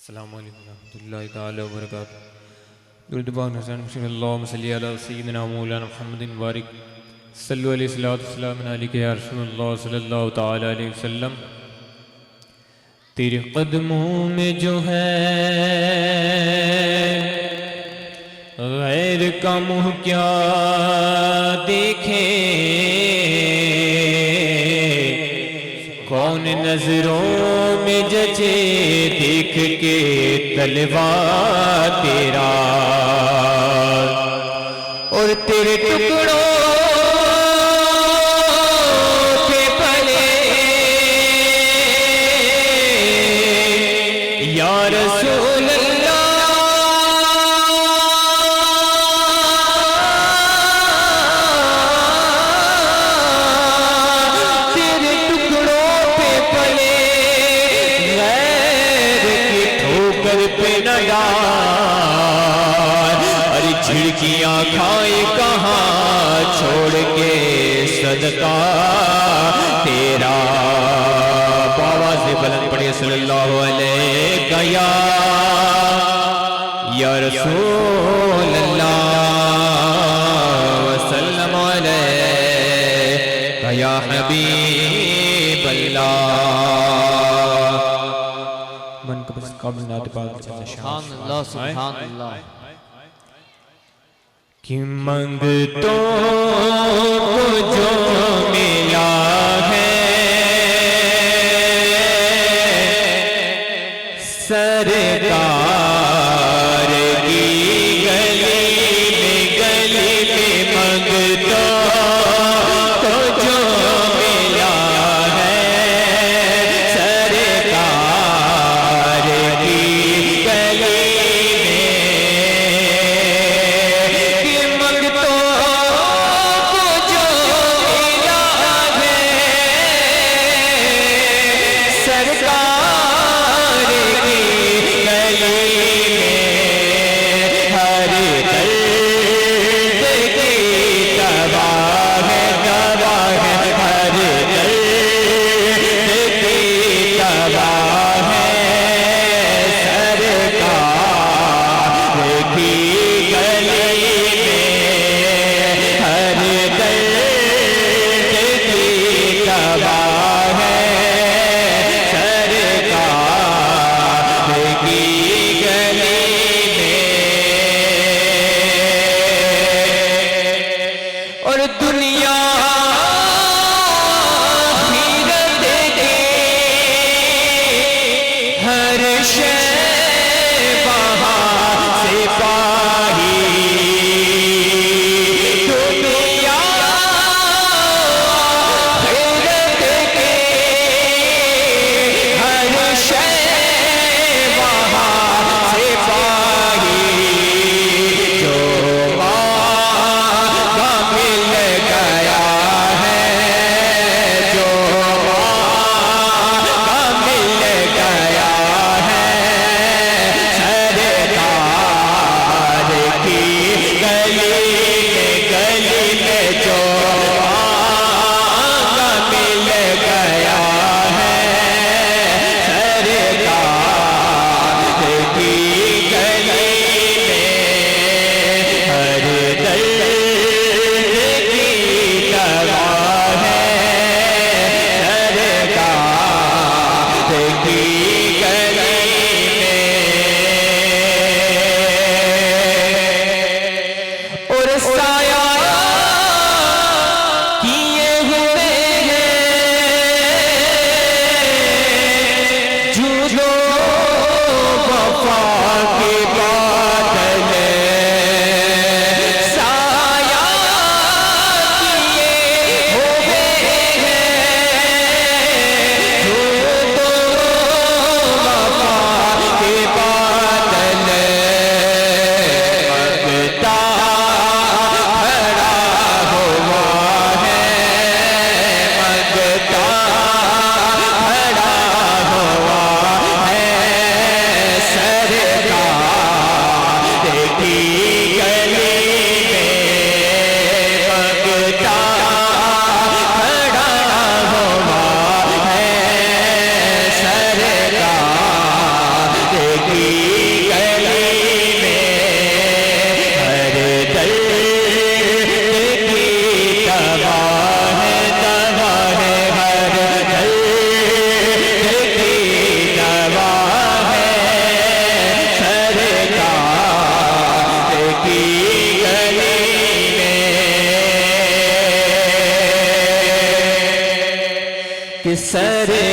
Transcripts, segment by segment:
السلام علیکم ورحمۃ اللہ تعالی وبرکاتہ. درود پاک نصر اللہم صلی علی سیدنا مولانا محمد وبارک صلو علیہ الصلوۃ والسلام علیک یا رسول اللہ صلی اللہ تعالی علیہ وسلم. تیرے قدموں میں جو ہے غیر کا منہ کیا دیکھے، کون نظروں میں جچے دیکھ کے طلبا تیرا، اور تیرے ٹکڑوں پہ پلے یا رسول اللہ ارے جھڑکیاں کھائے کہاں چھوڑ کے صدقہ تیرا. آواز بلند پڑھے صلی اللہ علیہ یا رسول اللہ وسلم علیہ یا حبیب اللہ. من کو بس قبل نات پاک سبحان اللہ سبحان اللہ. کہ منگتوں کو جو ملا ہے سرکار کی گلی میں منگتوں کو جو ملا ہے سرکار کی گلی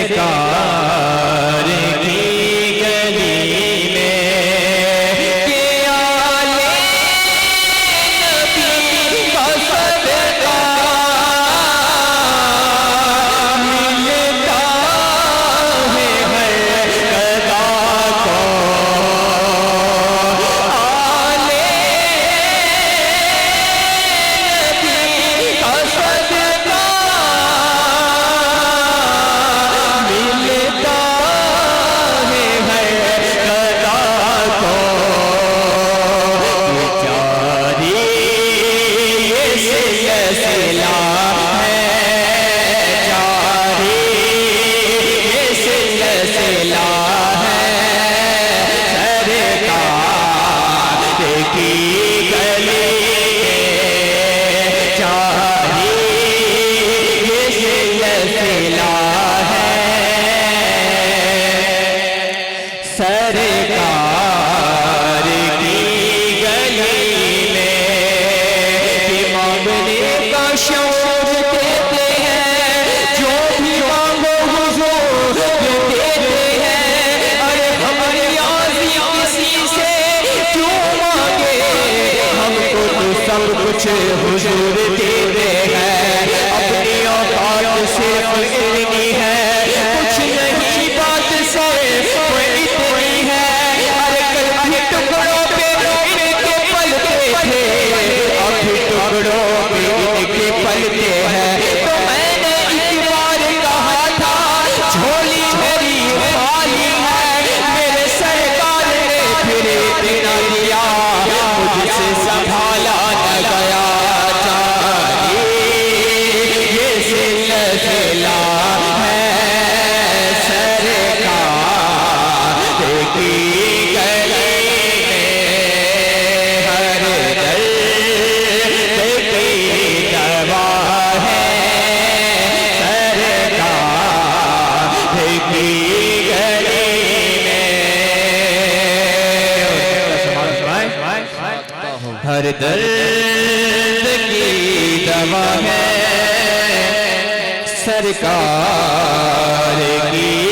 سرکار کی گلی میں کہ آلے نبی کا صدقہ ملتا ہے ہر قضا کو آلے نبی کا صدقہ ملتا ہے ہر قضا کو جاری یہ سلسلہ ہے جاری یہ سلسلہ ہے سرکار کی گلی جاری یہ سلسلہ ہے سرکار کی گلی میں کہ مانگنے کا شوق دیتے ہیں جو بھی مانگو حضور دیتے ہیں ارے ہماری آزی کسی سے کیوں مانگے ہم کو تو سب کچھ حضور دیتے ہیں اپنی اوقات صرف اتنی ہے کچھ نہیں بات صرف اتنی ہے ارے کل بھی ٹکڑوں پہ ان کے پلتے تھے ابھی ٹکڑوں پہ ان کے پلتے ہیں تو میں نے ایک بار کہا تھا جھولی میری خالی ہے میرے سرکار نے پھر اتنا دیا مجھ سے سنبھالا نہ گیا جاری یہ سلسلہ ہے سرکار کی گلی میں ہر درد کی دوا ہے سرکار کی گلی میں ہر درد کی دوا ہے سرکار کی